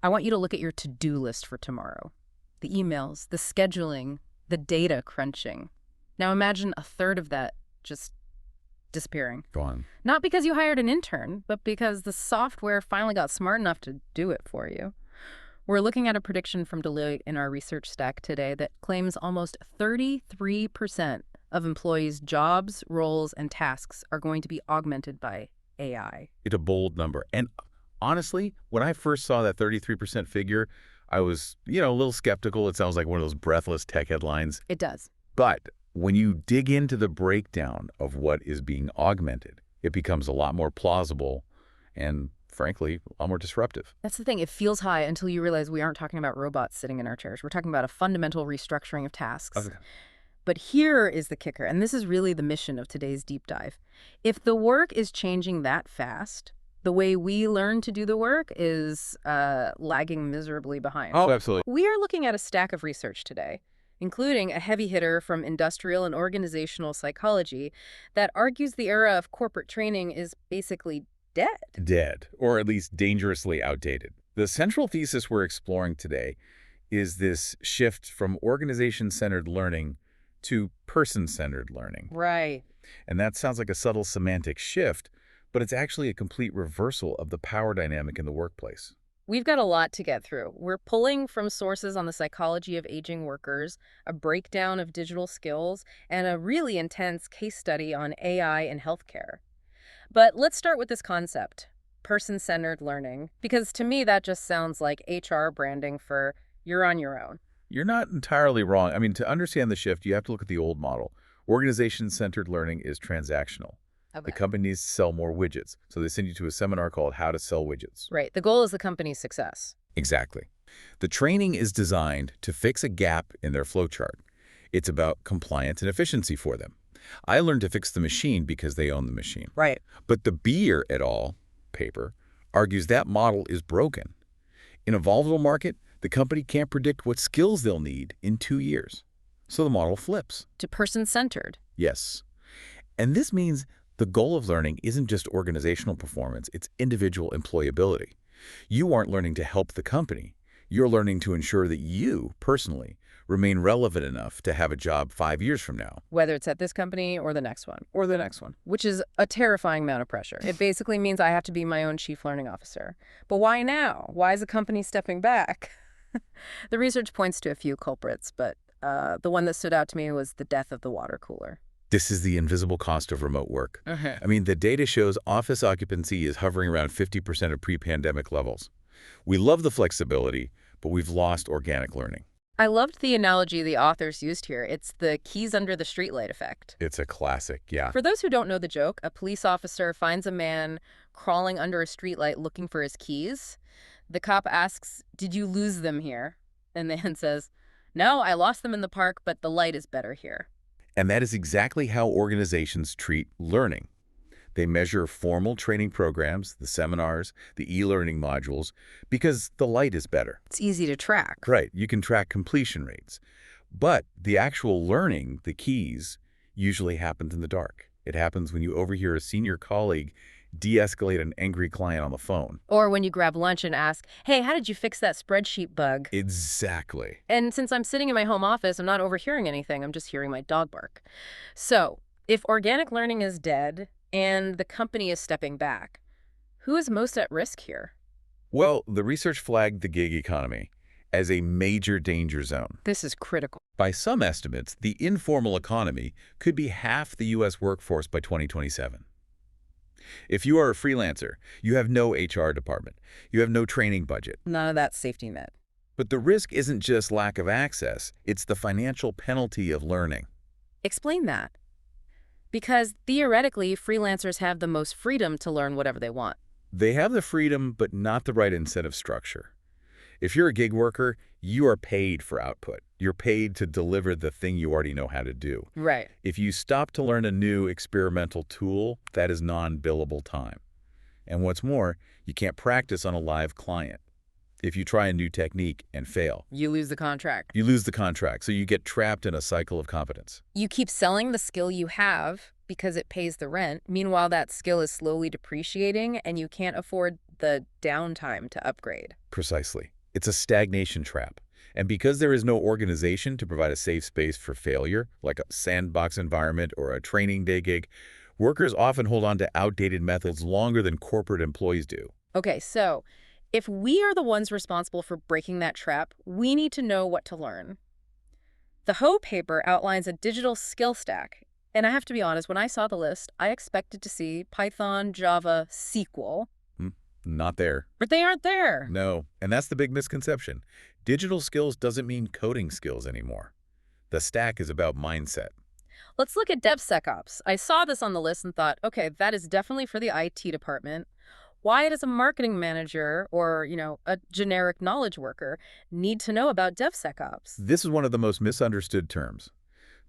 I want you to look at your to-do list for tomorrow. The emails, the scheduling, the data crunching. Now imagine a third of that just disappearing. Go on. Not because you hired an intern, but because the software finally got smart enough to do it for you. We're looking at a prediction from Deloitte in our research stack today that claims almost 33% of employees' jobs, roles, and tasks are going to be augmented by AI. It's a bold number. And honestly, when I first saw that 33% figure, I was, a little skeptical. It sounds like one of those breathless tech headlines. It does. But when you dig into the breakdown of what is being augmented, it becomes a lot more plausible and, frankly, a lot more disruptive. That's the thing. It feels high until you realize we aren't talking about robots sitting in our chairs. We're talking about a fundamental restructuring of tasks. Okay. But here is the kicker, and this is really the mission of today's deep dive. If the work is changing that fast, the way we learn to do the work is lagging miserably behind. Oh, absolutely. We are looking at a stack of research today, including a heavy hitter from industrial and organizational psychology that argues the era of corporate training is basically dead, or at least dangerously outdated. The central thesis we're exploring today is this shift from organization-centered learning to person-centered learning. Right. And that sounds like a subtle semantic shift, but it's actually a complete reversal of the power dynamic in the workplace. We've got a lot to get through. We're pulling from sources on the psychology of aging workers, a breakdown of digital skills, and a really intense case study on AI in healthcare. But let's start with this concept, person-centered learning, because to me that just sounds like HR branding for you're on your own. You're not entirely wrong. I mean, to understand the shift, you have to look at the old model. Organization-centered learning is transactional. Okay. The company needs to sell more widgets, so they send you to a seminar called How to Sell Widgets. Right. The goal is the company's success. Exactly. The training is designed to fix a gap in their flowchart. It's about compliance and efficiency for them. I learned to fix the machine because they own the machine. Right. But the Beer et al. Paper argues that model is broken. In a volatile market, the company can't predict what skills they'll need in 2 years. So the model flips. To person-centered. Yes. And this means the goal of learning isn't just organizational performance, it's individual employability. You aren't learning to help the company. You're learning to ensure that you, personally, remain relevant enough to have a job 5 years from now. Whether it's at this company or the next one. Or the next one. Which is a terrifying amount of pressure. It basically means I have to be my own chief learning officer. But why now? Why is the company stepping back? The research points to a few culprits, but the one that stood out to me was the death of the water cooler. This is the invisible cost of remote work. I mean, the data shows office occupancy is hovering around 50% of pre-pandemic levels. We love the flexibility, but we've lost organic learning. I loved the analogy the authors used here. It's the keys under the streetlight effect. It's a classic, yeah. For those who don't know the joke, a police officer finds a man crawling under a streetlight looking for his keys. The cop asks, "Did you lose them here?" And the man says, "No, I lost them in the park, but the light is better here." And that is exactly how organizations treat learning. They measure formal training programs, the seminars, the e-learning modules, because the light is better. It's easy to track. Right, you can track completion rates. But the actual learning, the keys, usually happens in the dark. It happens when you overhear a senior colleague de-escalate an angry client on the phone. Or when you grab lunch and ask, "Hey, how did you fix that spreadsheet bug?" Exactly. And since I'm sitting in my home office, I'm not overhearing anything. I'm just hearing my dog bark. So if organic learning is dead and the company is stepping back, who is most at risk here? Well, the research flagged the gig economy as a major danger zone. This is critical. By some estimates, the informal economy could be half the U.S. workforce by 2027. If you are a freelancer, you have no HR department. You have no training budget. None of that safety net. But the risk isn't just lack of access, it's the financial penalty of learning. Explain that. Because theoretically, freelancers have the most freedom to learn whatever they want. They have the freedom, but not the right incentive structure. If you're a gig worker, you are paid for output. You're paid to deliver the thing you already know how to do. Right. If you stop to learn a new experimental tool, that is non-billable time. And what's more, you can't practice on a live client. If you try a new technique and fail, You lose the contract. you lose the contract, so you get trapped in a cycle of competence. You keep selling the skill you have because it pays the rent. Meanwhile, that skill is slowly depreciating and you can't afford the downtime to upgrade. Precisely. It's a stagnation trap. And because there is no organization to provide a safe space for failure, like a sandbox environment or a training day gig, workers often hold on to outdated methods longer than corporate employees do. Okay, so if we are the ones responsible for breaking that trap, we need to know what to learn. The Ho paper outlines a digital skill stack. And I have to be honest, when I saw the list, I expected to see Python, Java, SQL, Hmm, Not there. but they aren't there. No, and that's the big misconception. Digital skills doesn't mean coding skills anymore. The stack is about mindset. Let's look at DevSecOps. I saw this on the list and thought, okay, that is definitely for the IT department. Why does a marketing manager or, a generic knowledge worker need to know about DevSecOps? This is one of the most misunderstood terms.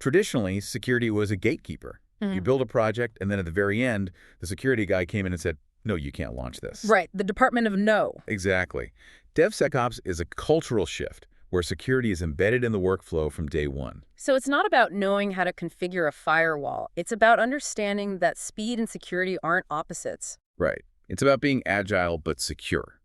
Traditionally, security was a gatekeeper. You Mhm. build a project, and then at the very end, the security guy came in and said, no, you can't launch this. Right, the Department of No. Exactly. DevSecOps is a cultural shift where security is embedded in the workflow from day one. So it's not about knowing how to configure a firewall. It's about understanding that speed and security aren't opposites. Right. It's about being agile but secure.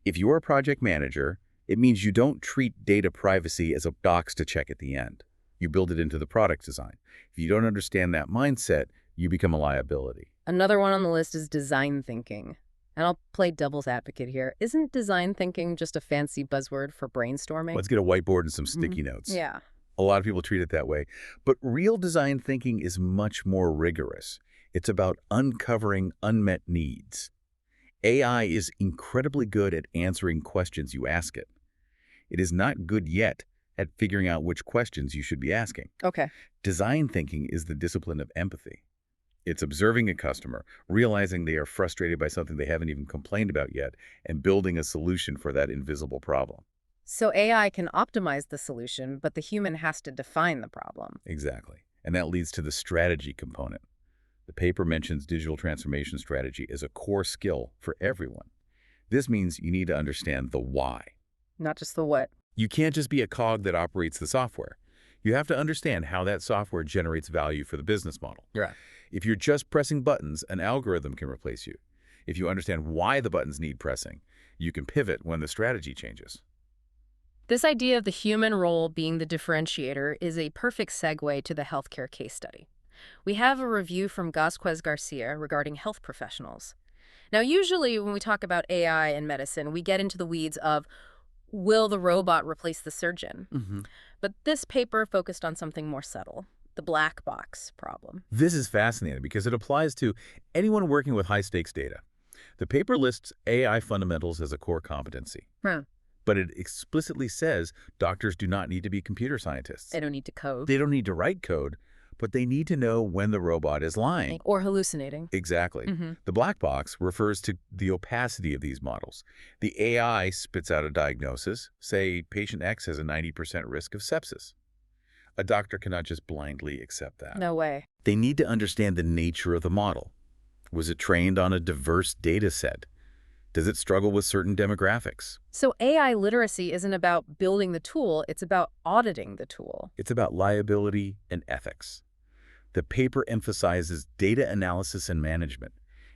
If you're a project manager, it means you don't treat data privacy as a box to check at the end. You build it into the product design. If you don't understand that mindset, you become a liability. Another one on the list is design thinking. And I'll play devil's advocate here. Isn't design thinking just a fancy buzzword for brainstorming? Let's get a whiteboard and some sticky notes. Yeah. A lot of people treat it that way. But real design thinking is much more rigorous. It's about uncovering unmet needs. AI is incredibly good at answering questions you ask it. It is not good yet at figuring out which questions you should be asking. Okay. Design thinking is the discipline of empathy. It's observing a customer, realizing they are frustrated by something they haven't even complained about yet, and building a solution for that invisible problem. So AI can optimize the solution, but the human has to define the problem. Exactly. And that leads to the strategy component. The paper mentions digital transformation strategy as a core skill for everyone. This means you need to understand the why. Not just the what. You can't just be a cog that operates the software. You have to understand how that software generates value for the business model. Right. If you're just pressing buttons, an algorithm can replace you. If you understand why the buttons need pressing, you can pivot when the strategy changes. This idea of the human role being the differentiator is a perfect segue to the healthcare case study. We have a review from Vasquez Garcia regarding health professionals. Now, usually when we talk about AI and medicine, we get into the weeds of, will the robot replace the surgeon? But this paper focused on something more subtle, the black box problem. This is fascinating because it applies to anyone working with high-stakes data. The paper lists AI fundamentals as a core competency, but it explicitly says doctors do not need to be computer scientists. They don't need to code. They don't need to write code, but they need to know when the robot is lying. Or hallucinating. Exactly. The black box refers to the opacity of these models. The AI spits out a diagnosis, say patient X has a 90% risk of sepsis. A doctor cannot just blindly accept that. No way. They need to understand the nature of the model. Was it trained on a diverse data set? Does it struggle with certain demographics? So AI literacy isn't about building the tool, it's about auditing the tool. It's about liability and ethics. The paper emphasizes data analysis and management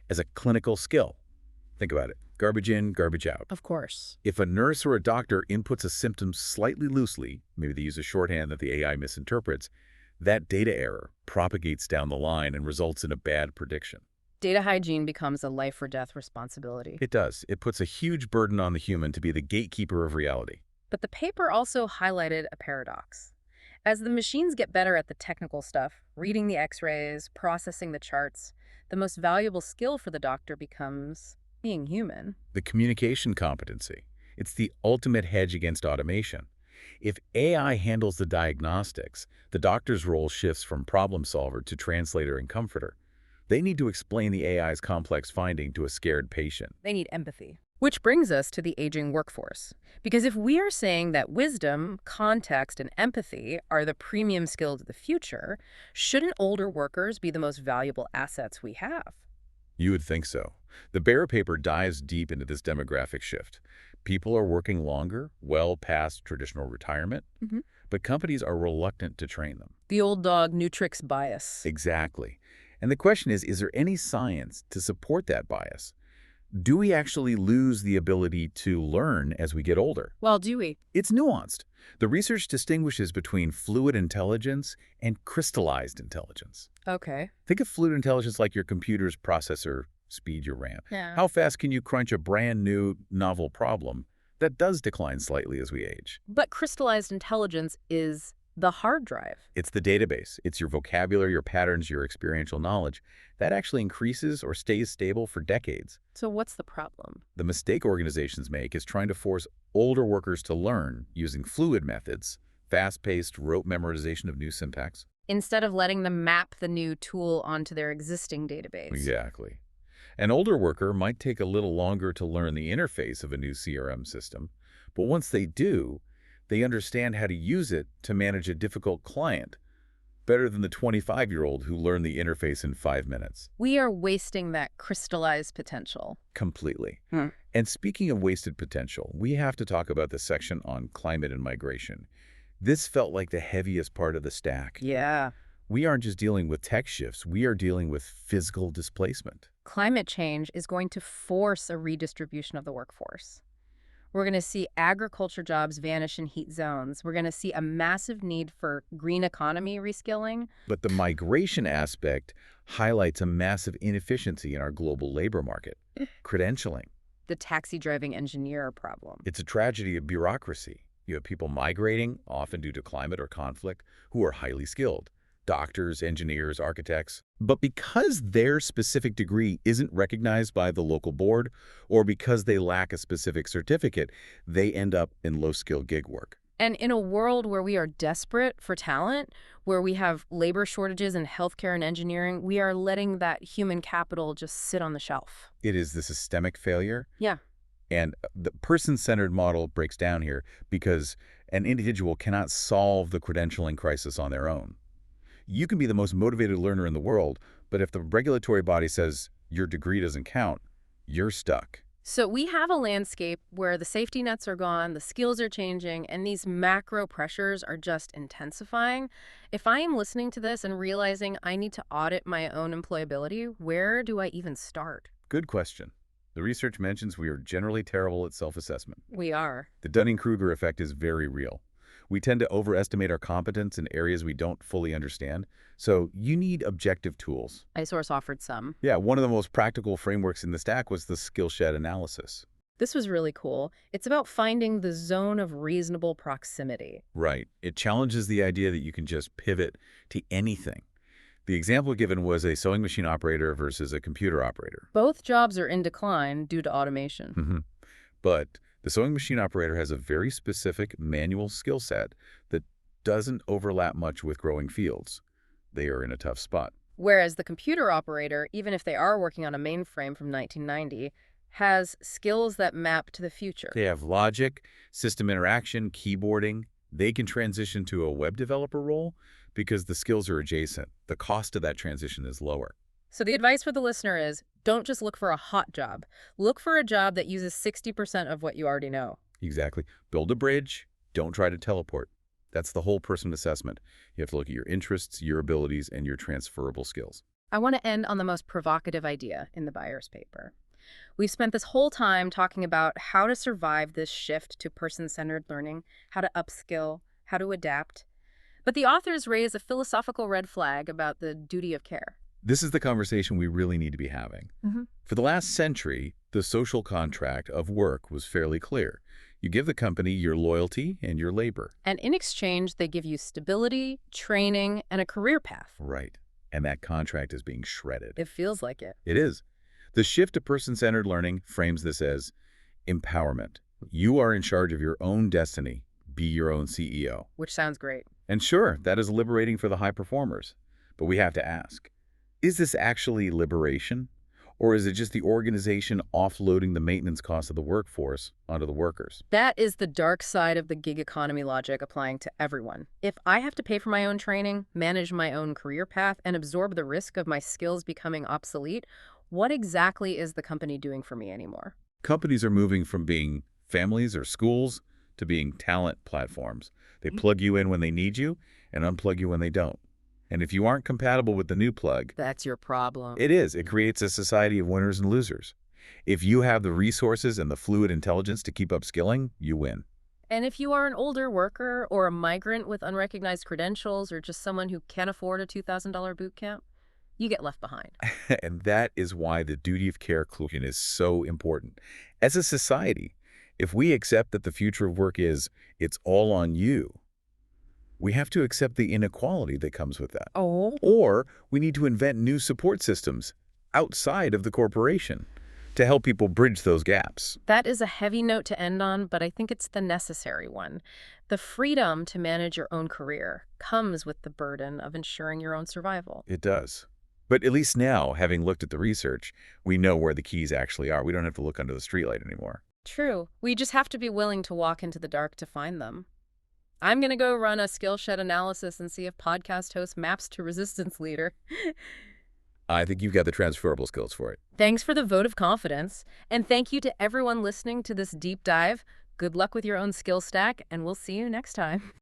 as a clinical skill. Think about it. Garbage in, garbage out. Of course. If a nurse or a doctor inputs a symptom slightly loosely, maybe they use a shorthand that the AI misinterprets, that data error propagates down the line and results in a bad prediction. Data hygiene becomes a life or death responsibility. It does. It puts a huge burden on the human to be the gatekeeper of reality. But the paper also highlighted a paradox. As the machines get better at the technical stuff, reading the x-rays, processing the charts, the most valuable skill for the doctor becomes being human. The communication competency. It's the ultimate hedge against automation. If AI handles the diagnostics, the doctor's role shifts from problem solver to translator and comforter. They need to explain the AI's complex finding to a scared patient. They need empathy. Which brings us to the aging workforce. Because if we are saying that wisdom, context, and empathy are the premium skills of the future, shouldn't older workers be the most valuable assets we have? You would think so. The Bear paper dives deep into this demographic shift. People are working longer, well past traditional retirement, but companies are reluctant to train them. The old dog Nutrix bias. Exactly. And the question is there any science to support that bias? Do we actually lose the ability to learn as we get older? Well, do we? It's nuanced. The research distinguishes between fluid intelligence and crystallized intelligence. Okay. Think of fluid intelligence like your computer's processor speed, your RAM. Yeah. How fast can you crunch a brand new, novel problem? That does decline slightly as we age. But crystallized intelligence is the hard drive. It's the database. It's your vocabulary, your patterns, your experiential knowledge. That actually increases or stays stable for decades. So what's the problem? The mistake organizations make is trying to force older workers to learn using fluid methods, fast-paced rote memorization of new syntax. Instead of letting them map the new tool onto their existing database. Exactly. An older worker might take a little longer to learn the interface of a new CRM system, but once they do, they understand how to use it to manage a difficult client better than the 25-year-old who learned the interface in 5 minutes. We are wasting that crystallized potential. Completely. And speaking of wasted potential, we have to talk about the section on climate and migration. This felt like the heaviest part of the stack. Yeah. We aren't just dealing with tech shifts, we are dealing with physical displacement. Climate change is going to force a redistribution of the workforce. We're going to see agriculture jobs vanish in heat zones. We're going to see a massive need for green economy reskilling. But the migration aspect highlights a massive inefficiency in our global labor market. Credentialing. The taxi driving engineer problem. It's a tragedy of bureaucracy. You have people migrating, often due to climate or conflict, who are highly skilled. Doctors, engineers, architects. But because their specific degree isn't recognized by the local board, or because they lack a specific certificate, they end up in low-skill gig work. And in a world where we are desperate for talent, where we have labor shortages in healthcare and engineering, we are letting that human capital just sit on the shelf. It is the systemic failure. Yeah. And the person-centered model breaks down here because an individual cannot solve the credentialing crisis on their own. You can be the most motivated learner in the world, but if the regulatory body says your degree doesn't count, you're stuck. So we have a landscape where the safety nets are gone, the skills are changing, and these macro pressures are just intensifying. If I am listening to this and realizing I need to audit my own employability, where do I even start? Good question. The research mentions we are generally terrible at self-assessment. We are. The Dunning-Kruger effect is very real. We tend to overestimate our competence in areas we don't fully understand, so you need objective tools. iSource offered some. Yeah, one of the most practical frameworks in the stack was the Skillshed analysis. This was really cool. It's about finding the zone of reasonable proximity. Right. It challenges the idea that you can just pivot to anything. The example given was a sewing machine operator versus a computer operator. Both jobs are in decline due to automation. But the sewing machine operator has a very specific manual skill set that doesn't overlap much with growing fields. They are in a tough spot. Whereas the computer operator, even if they are working on a mainframe from 1990, has skills that map to the future. They have logic, system interaction, keyboarding. They can transition to a web developer role because the skills are adjacent. The cost of that transition is lower. So the advice for the listener is, don't just look for a hot job. Look for a job that uses 60% of what you already know. Exactly. Build a bridge. Don't try to teleport. That's the whole person assessment. You have to look at your interests, your abilities, and your transferable skills. I want to end on the most provocative idea in the Byers paper. We've spent this whole time talking about how to survive this shift to person-centered learning, how to upskill, how to adapt. But the authors raise a philosophical red flag about the duty of care. This is the conversation we really need to be having. For the last century, the social contract of work was fairly clear. You give the company your loyalty and your labor. And in exchange, they give you stability, training, and a career path. Right. And that contract is being shredded. It feels like it. It is. The shift to person-centered learning frames this as empowerment. You are in charge of your own destiny. Be your own CEO. Which sounds great. And sure, that is liberating for the high performers. But we have to ask, is this actually liberation? Or is it just the organization offloading the maintenance costs of the workforce onto the workers? That is the dark side of the gig economy logic applying to everyone. If I have to pay for my own training, manage my own career path, and absorb the risk of my skills becoming obsolete, what exactly is the company doing for me anymore? Companies are moving from being families or schools to being talent platforms. They plug you in when they need you and unplug you when they don't. And if you aren't compatible with the new plug, That's your problem. it is. It creates a society of winners and losers. If you have the resources and the fluid intelligence to keep upskilling, you win. And if you are an older worker or a migrant with unrecognized credentials or just someone who can't afford a $2,000 boot camp, you get left behind. And that is why the duty of care conclusion is so important. As a society, if we accept that the future of work is, it's all on you, we have to accept the inequality that comes with that. Oh, Or we need to invent new support systems outside of the corporation to help people bridge those gaps. that is a heavy note to end on, but I think it's the necessary one. The freedom to manage your own career comes with the burden of ensuring your own survival. It does. But at least now, having looked at the research, we know where the keys actually are. We don't have to look under the streetlight anymore. True. We just have to be willing to walk into the dark to find them. I'm going to go run a Skillshed analysis and see if podcast host maps to resistance leader. I think you've got the transferable skills for it. Thanks for the vote of confidence. And thank you to everyone listening to this deep dive. Good luck with your own skill stack, and we'll see you next time.